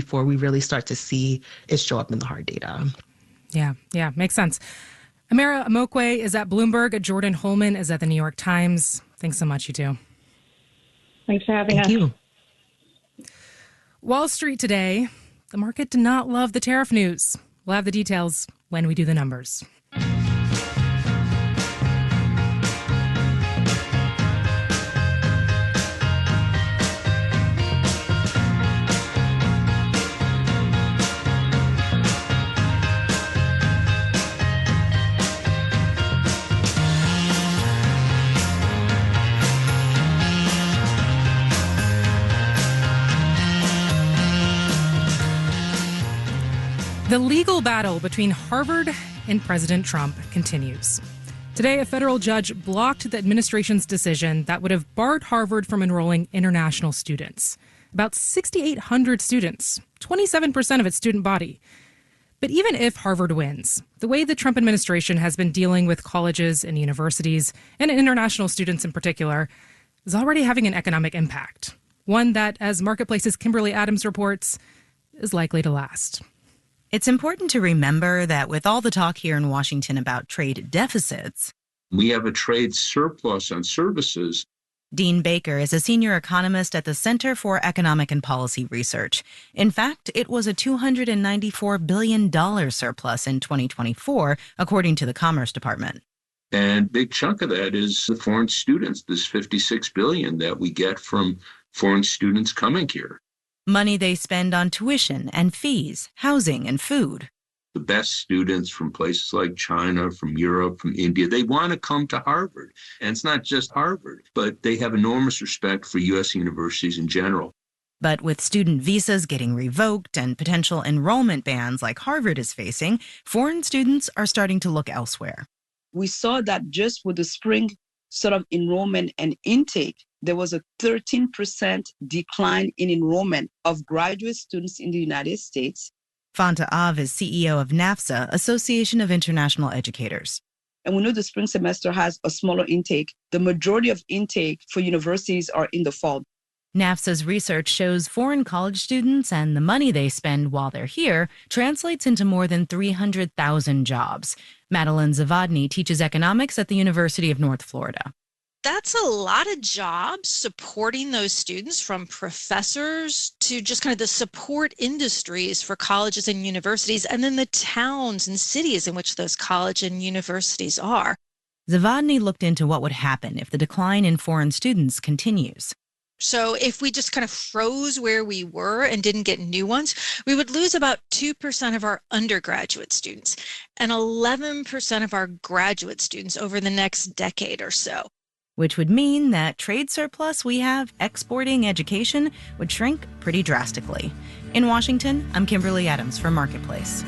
before we really start to see it show up in the hard data. Yeah, makes sense. Amira Amokwe is at Bloomberg. Jordan Holman is at the New York Times. Thanks so much, you two. Thanks for having us. Thank you. Wall Street today, the market did not love the tariff news. We'll have the details when we do the numbers. The legal battle between Harvard and President Trump continues. Today, a federal judge blocked the administration's decision that would have barred Harvard from enrolling international students. About 6,800 students, 27% of its student body. But even if Harvard wins, the way the Trump administration has been dealing with colleges and universities, and international students in particular, is already having an economic impact. One that, as Marketplace's Kimberly Adams reports, is likely to last. It's important to remember that with all the talk here in Washington about trade deficits, we have a trade surplus on services. Dean Baker is a senior economist at the Center for Economic and Policy Research. In fact, it was a $294 billion surplus in 2024, according to the Commerce Department. And a big chunk of that is the foreign students, this $56 billion that we get from foreign students coming here. Money they spend on tuition and fees, housing and food. The best students from places like China, from Europe, from India, they want to come to Harvard. And it's not just Harvard, but they have enormous respect for U.S. universities in general. But with student visas getting revoked and potential enrollment bans like Harvard is facing, foreign students are starting to look elsewhere. We saw that just with the spring sort of enrollment and intake, there was a 13% decline in enrollment of graduate students in the United States. Fanta Av is CEO of NAFSA, Association of International Educators. And we know the spring semester has a smaller intake. The majority of intake for universities are in the fall. NAFSA's research shows foreign college students and the money they spend while they're here translates into more than 300,000 jobs. Madeline Zavadny teaches economics at the University of North Florida. That's a lot of jobs supporting those students, from professors to just kind of the support industries for colleges and universities, and then the towns and cities in which those colleges and universities are. Zavadny looked into what would happen if the decline in foreign students continues. So if we just kind of froze where we were and didn't get new ones, we would lose about 2% of our undergraduate students and 11% of our graduate students over the next decade or so. Which would mean that trade surplus we have exporting education would shrink pretty drastically. In Washington, I'm Kimberly Adams for Marketplace.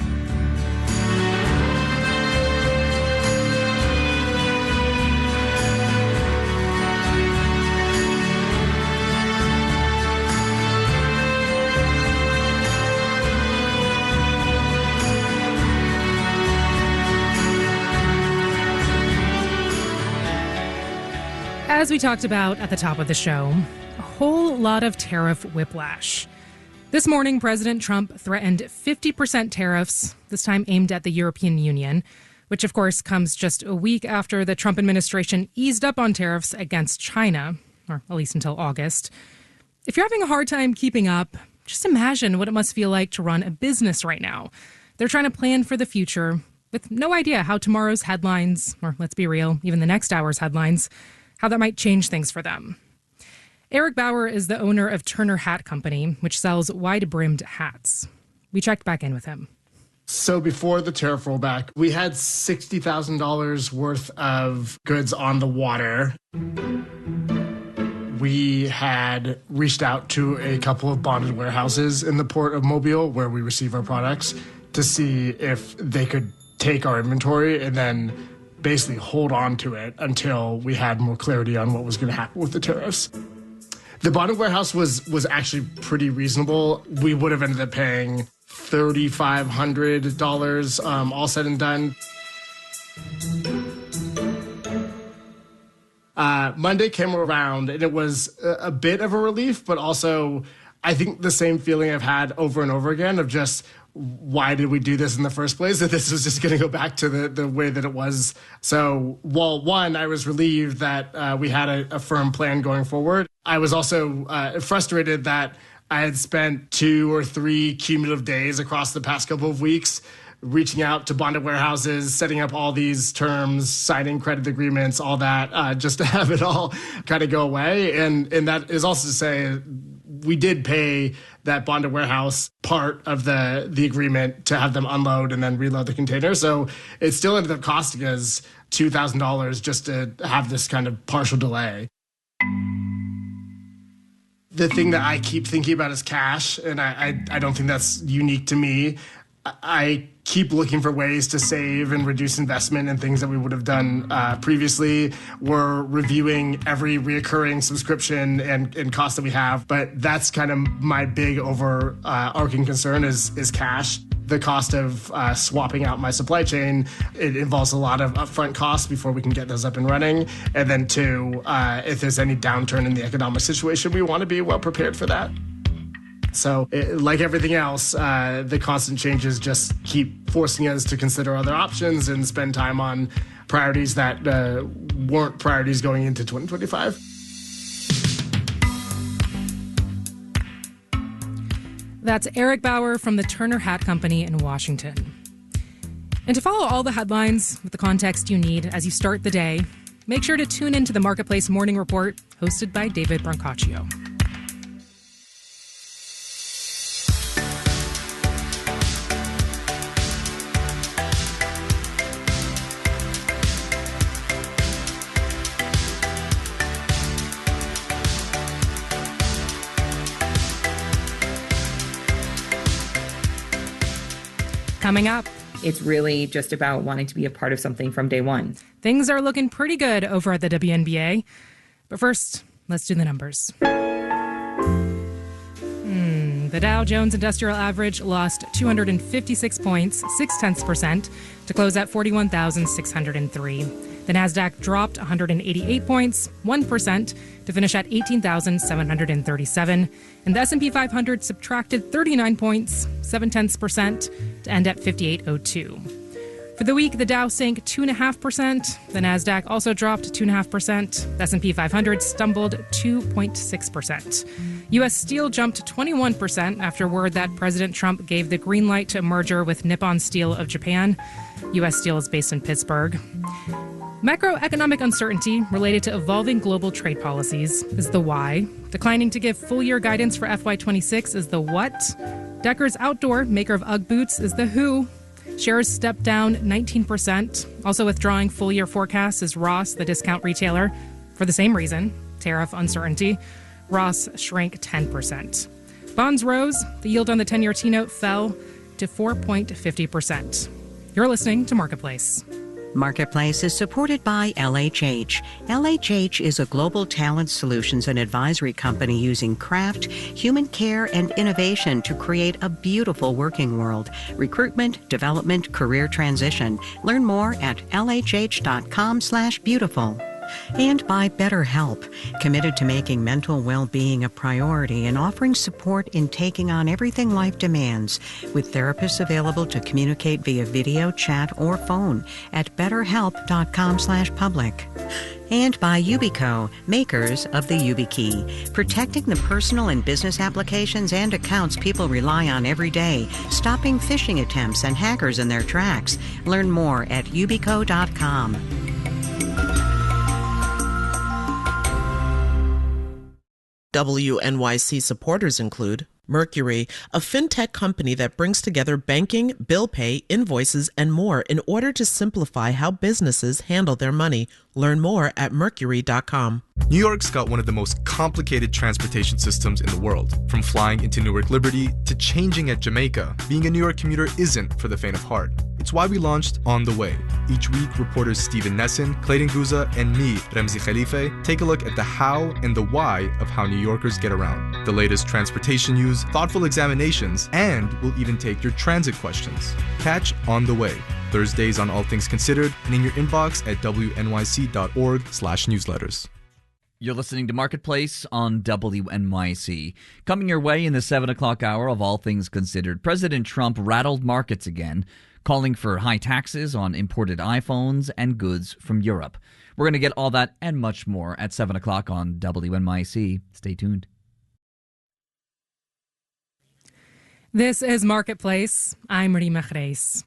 As we talked about at the top of the show, a whole lot of tariff whiplash. This morning, President Trump threatened 50% tariffs, this time aimed at the European Union, which of course comes just a week after the Trump administration eased up on tariffs against China, or at least until August. If you're having a hard time keeping up, just imagine what it must feel like to run a business right now. They're trying to plan for the future with no idea how tomorrow's headlines, or let's be real, even the next hour's headlines, how that might change things for them. Eric Bauer is the owner of Turner Hat Company, which sells wide-brimmed hats. We checked back in with him. So before the tariff rollback, we had $60,000 worth of goods on the water. We had reached out to a couple of bonded warehouses in the port of Mobile where we receive our products to see if they could take our inventory and then basically hold on to it until we had more clarity on what was going to happen with the tariffs. The bonded warehouse was actually pretty reasonable. We would have ended up paying $3,500 all said and done. Monday came around and it was a bit of a relief, but also I think the same feeling I've had over and over again of just, why did we do this in the first place? That this was just going to go back to the way that it was. So, while one, I was relieved that we had a firm plan going forward, I was also frustrated that I had spent 2 or 3 cumulative days across the past couple of weeks reaching out to bonded warehouses, setting up all these terms, signing credit agreements, all that, just to have it all kind of go away. And that is also to say, we did pay that bonded warehouse part of the agreement to have them unload and then reload the container. So it still ended up costing us $2,000 just to have this kind of partial delay. The thing that I keep thinking about is cash, and I don't think that's unique to me. I keep looking for ways to save and reduce investment in things that we would have done previously. We're reviewing every reoccurring subscription and cost that we have, but that's kind of my big overarching concern is cash. The cost of swapping out my supply chain, it involves a lot of upfront costs before we can get those up and running. And then 2, if there's any downturn in the economic situation, we want to be well prepared for that. So like everything else, the constant changes just keep forcing us to consider other options and spend time on priorities that weren't priorities going into 2025. That's Eric Bauer from the Turner Hat Company in Washington. And to follow all the headlines with the context you need as you start the day, make sure to tune into the Marketplace Morning Report, hosted by David Brancaccio. Coming up, it's really just about wanting to be a part of something from day one. Things are looking pretty good over at the WNBA. But first, let's do the numbers. The Dow Jones Industrial Average lost 256 points, 0.6%, to close at 41,603. The Nasdaq dropped 188 points, 1%, to finish at 18,737. And the S&P 500 subtracted 39 points, 0.7%, to end at 5802. For the week, the Dow sank 2.5%. The Nasdaq also dropped 2.5%. The S&P 500 stumbled 2.6%. U.S. Steel jumped 21% after word that President Trump gave the green light to a merger with Nippon Steel of Japan. U.S. Steel is based in Pittsburgh. Macroeconomic uncertainty related to evolving global trade policies is the why. Declining to give full-year guidance for FY26 is the what. Deckers Outdoor, maker of UGG boots, is the who. Shares stepped down 19%. Also withdrawing full-year forecasts is Ross, the discount retailer. For the same reason, tariff uncertainty. Ross shrank 10%. Bonds rose. The yield on the 10-year T-note fell to 4.50%. You're listening to Marketplace. Marketplace is supported by LHH. LHH is a global talent solutions and advisory company using craft, human care, and innovation to create a beautiful working world. Recruitment, development, career transition. Learn more at lhh.com/beautiful. And by BetterHelp, committed to making mental well-being a priority and offering support in taking on everything life demands, with therapists available to communicate via video, chat, or phone at betterhelp.com/public. And by Yubico, makers of the YubiKey, protecting the personal and business applications and accounts people rely on every day, stopping phishing attempts and hackers in their tracks. Learn more at yubico.com. WNYC supporters include Mercury, a fintech company that brings together banking, bill pay, invoices, and more in order to simplify how businesses handle their money. Learn more at mercury.com. New York's got one of the most complicated transportation systems in the world. From flying into Newark Liberty to changing at Jamaica, being a New York commuter isn't for the faint of heart. It's why we launched On the Way. Each week, reporters Stephen Nesson, Clayton Guza, and me, Remzi Khalife, take a look at the how and the why of how New Yorkers get around. The latest transportation news, thoughtful examinations, and we'll even take your transit questions. Catch On the Way, Thursdays on All Things Considered, and in your inbox at wnyc.org/newsletters. You're listening to Marketplace on WNYC. Coming your way in the 7 o'clock hour of All Things Considered, President Trump rattled markets again, calling for high taxes on imported iPhones and goods from Europe. We're going to get all that and much more at 7 o'clock on WNYC. Stay tuned. This is Marketplace. I'm Rima Reis.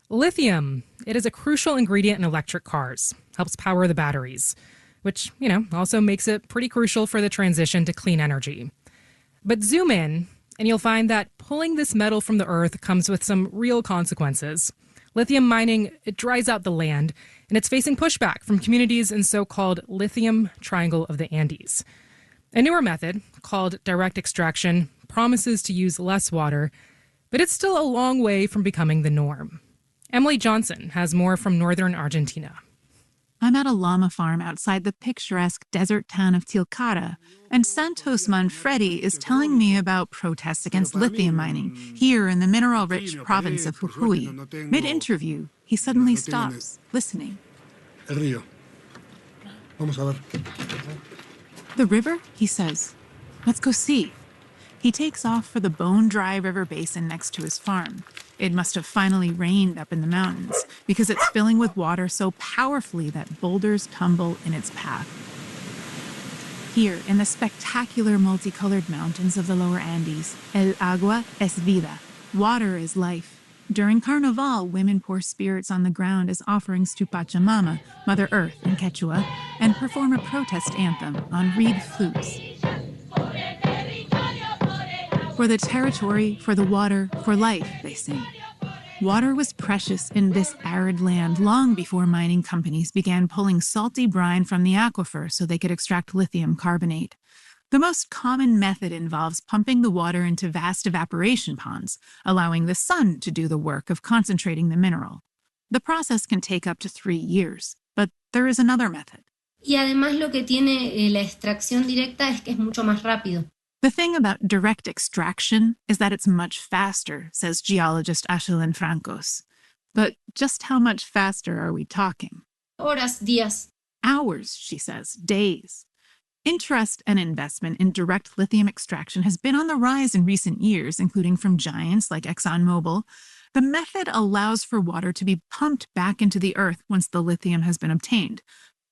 Lithium. It is a crucial ingredient in electric cars. Helps power the batteries, which, also makes it pretty crucial for the transition to clean energy. But zoom in, and you'll find that pulling this metal from the earth comes with some real consequences. Lithium mining, it dries out the land, and it's facing pushback from communities in so-called Lithium Triangle of the Andes. A newer method, called direct extraction, promises to use less water, but it's still a long way from becoming the norm. Emily Johnson has more from northern Argentina. I'm at a llama farm outside the picturesque desert town of Tilcara, and Santos Manfredi is telling me about protests against lithium mining here in the mineral-rich province of Jujuy. Mid-interview, he suddenly stops, listening. The river, he says. Let's go see. He takes off for the bone-dry river basin next to his farm. It must have finally rained up in the mountains because it's filling with water so powerfully that boulders tumble in its path. Here, in the spectacular multicolored mountains of the lower Andes, el agua es vida. Water is life. During Carnival, women pour spirits on the ground as offerings to Pachamama, Mother Earth in Quechua, and perform a protest anthem on reed flutes. For the territory, for the water, for life, they sing. Water was precious in this arid land long before mining companies began pulling salty brine from the aquifer so they could extract lithium carbonate. The most common method involves pumping the water into vast evaporation ponds, allowing the sun to do the work of concentrating the mineral. The process can take up to 3 years, but there is another method. Y además lo que tiene la extracción directa es que es mucho más rápido. The thing about direct extraction is that it's much faster, says geologist Ashlyn Francos. But just how much faster are we talking? Horas, días. Hours, she says, days. Interest and investment in direct lithium extraction has been on the rise in recent years, including from giants like ExxonMobil. The method allows for water to be pumped back into the earth once the lithium has been obtained.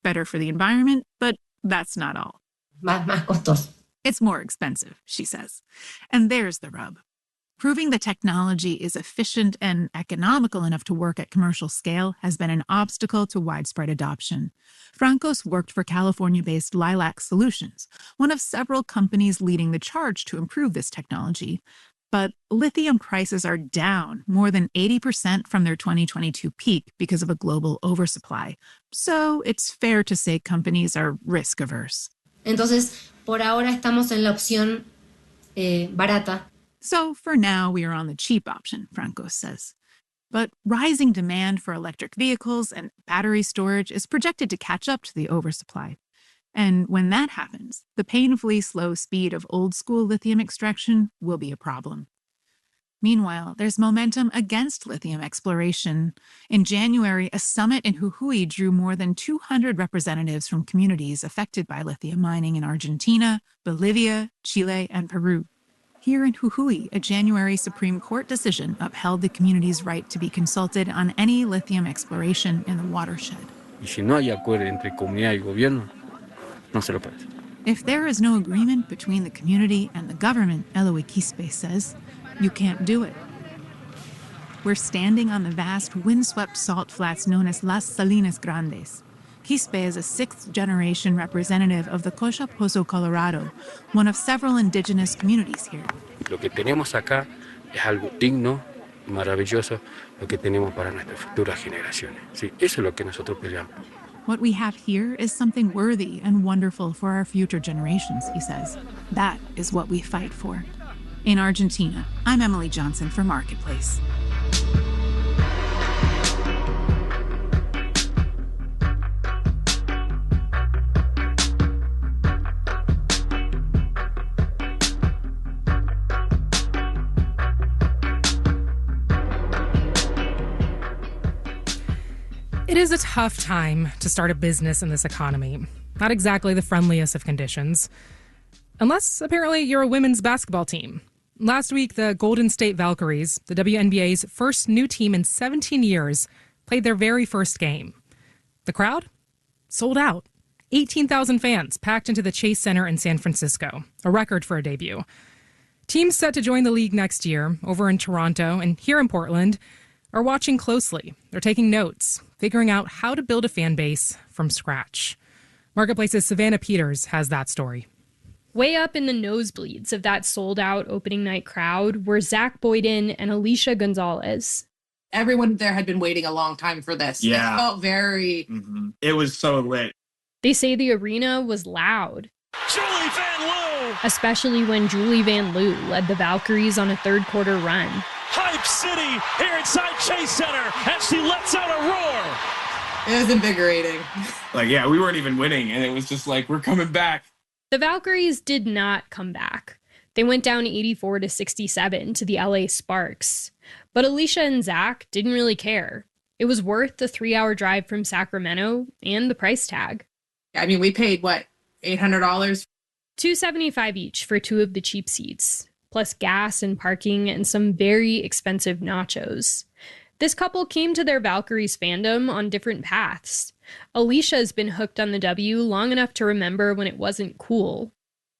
Better for the environment, but that's not all. Más costoso. It's more expensive, she says. And there's the rub. Proving the technology is efficient and economical enough to work at commercial scale has been an obstacle to widespread adoption. Francos worked for California-based Lilac Solutions, one of several companies leading the charge to improve this technology. But lithium prices are down more than 80% from their 2022 peak because of a global oversupply. So it's fair to say companies are risk-averse. Entonces, por ahora estamos en la opción barata. So for now, we are on the cheap option, Francos says. But rising demand for electric vehicles and battery storage is projected to catch up to the oversupply. And when that happens, the painfully slow speed of old-school lithium extraction will be a problem. Meanwhile, there's momentum against lithium exploration. In January, a summit in Jujuy drew more than 200 representatives from communities affected by lithium mining in Argentina, Bolivia, Chile, and Peru. Here in Jujuy, a January Supreme Court decision upheld the community's right to be consulted on any lithium exploration in the watershed. Y si no hay acuerdo entre comunidad y gobierno, no se lo puede hacer. If there is no agreement between the community and the government, Eloy Quispe says, you can't do it. We're standing on the vast windswept salt flats known as Las Salinas Grandes. Quispe is a sixth-generation representative of the Cocha Pozo, Colorado, one of several indigenous communities here. Lo que tenemos acá es algo digno y maravilloso, lo que tenemos para nuestras futuras generaciones. Sí, eso es lo que nosotros peleamos. What we have here is something worthy and wonderful for our future generations, he says. That is what we fight for. In Argentina, I'm Emily Johnson for Marketplace. It is a tough time to start a business in this economy. Not exactly the friendliest of conditions. Unless, apparently, you're a women's basketball team. Last week, the Golden State Valkyries, the WNBA's first new team in 17 years, played their very first game. The crowd? Sold out. 18,000 fans packed into the Chase Center in San Francisco, a record for a debut. Teams set to join the league next year, over in Toronto and here in Portland, are watching closely. They're taking notes, figuring out how to build a fan base from scratch. Marketplace's Savannah Peters has that story. Way up in the nosebleeds of that sold-out opening night crowd were Zach Boyden and Alicia Gonzalez. Everyone there had been waiting a long time for this. Yeah. It felt very... Mm-hmm. It was so lit. They say the arena was loud. Julie Van Loo! Especially when Julie Van Loo led the Valkyries on a third-quarter run. Hype City here inside Chase Center as she lets out a roar. It was invigorating. We weren't even winning, and it was just like, we're coming back. The Valkyries did not come back. They went down 84-67 to the LA Sparks. But Alicia and Zach didn't really care. It was worth the 3-hour drive from Sacramento and the price tag. I mean, we paid, what, $800? $275 each for 2 of the cheap seats, plus gas and parking and some very expensive nachos. This couple came to their Valkyries fandom on different paths. Alicia's been hooked on the W long enough to remember when it wasn't cool.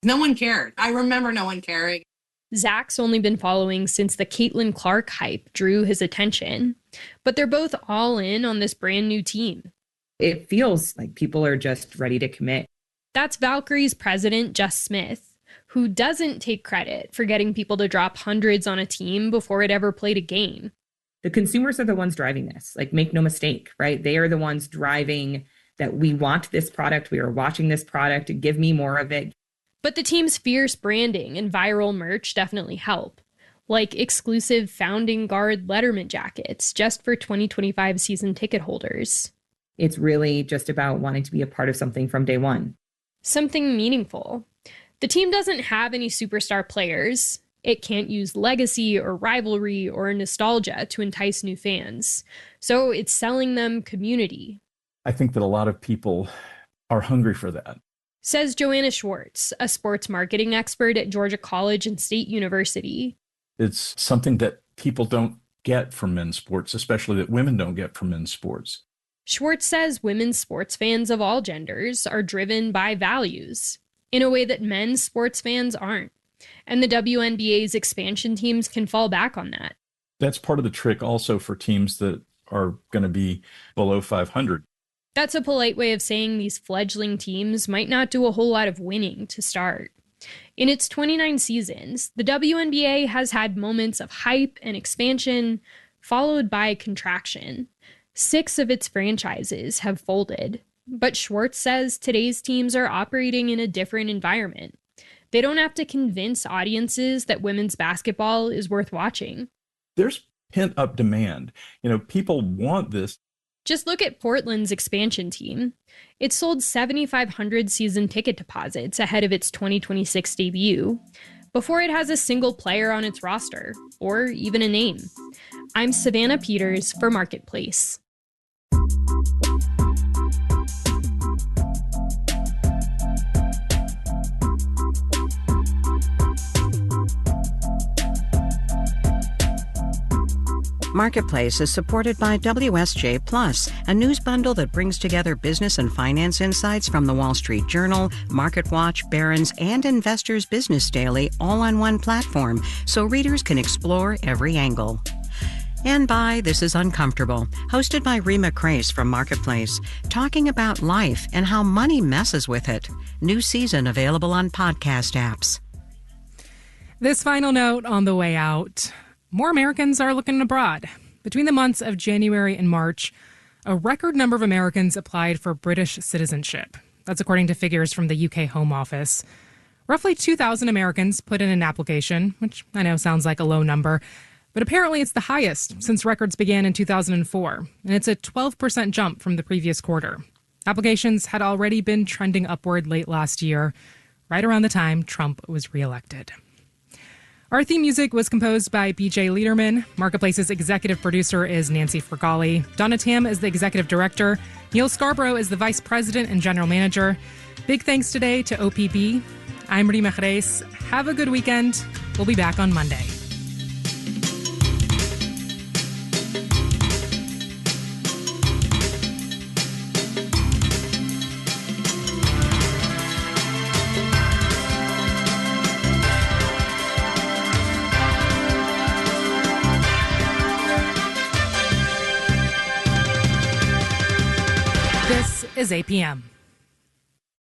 No one cared. I remember no one caring. Zach's only been following since the Caitlin Clark hype drew his attention. But they're both all in on this brand new team. It feels like people are just ready to commit. That's Valkyries president Jess Smith, who doesn't take credit for getting people to drop hundreds on a team before it ever played a game. The consumers are the ones driving this. Make no mistake, right? They are the ones driving that we want this product. We are watching this product. Give me more of it. But the team's fierce branding and viral merch definitely help. Like exclusive Founding Guard Letterman jackets just for 2025 season ticket holders. It's really just about wanting to be a part of something from day one. Something meaningful. The team doesn't have any superstar players. It can't use legacy or rivalry or nostalgia to entice new fans. So it's selling them community. I think that a lot of people are hungry for that. Says Joanna Schwartz, a sports marketing expert at Georgia College and State University. It's something that people don't get from men's sports, especially that women don't get from men's sports. Schwartz says women's sports fans of all genders are driven by values in a way that men's sports fans aren't. And the WNBA's expansion teams can fall back on that. That's part of the trick also for teams that are going to be below 500. That's a polite way of saying these fledgling teams might not do a whole lot of winning to start. In its 29 seasons, the WNBA has had moments of hype and expansion, followed by contraction. 6 of its franchises have folded. But Schwartz says today's teams are operating in a different environment. They don't have to convince audiences that women's basketball is worth watching. There's pent-up demand. People want this. Just look at Portland's expansion team. It sold 7,500 season ticket deposits ahead of its 2026 debut, before it has a single player on its roster, or even a name. I'm Savannah Peters for Marketplace. Marketplace is supported by WSJ Plus, a news bundle that brings together business and finance insights from the Wall Street Journal, MarketWatch, Barron's, and Investors Business Daily all on one platform, so readers can explore every angle. And by This Is Uncomfortable, hosted by Rima Crace from Marketplace, talking about life and how money messes with it. New season available on podcast apps. This final note on the way out. More Americans are looking abroad. Between the months of January and March, a record number of Americans applied for British citizenship. That's according to figures from the UK Home Office. Roughly 2,000 Americans put in an application, which I know sounds like a low number, but apparently it's the highest since records began in 2004, and it's a 12% jump from the previous quarter. Applications had already been trending upward late last year, right around the time Trump was reelected. Our theme music was composed by BJ Liederman. Marketplace's executive producer is Nancy Fergali. Donna Tam is the executive director. Neil Scarborough is the vice president and general manager. Big thanks today to OPB. I'm Rima Jerez. Have a good weekend. We'll be back on Monday. This is APM.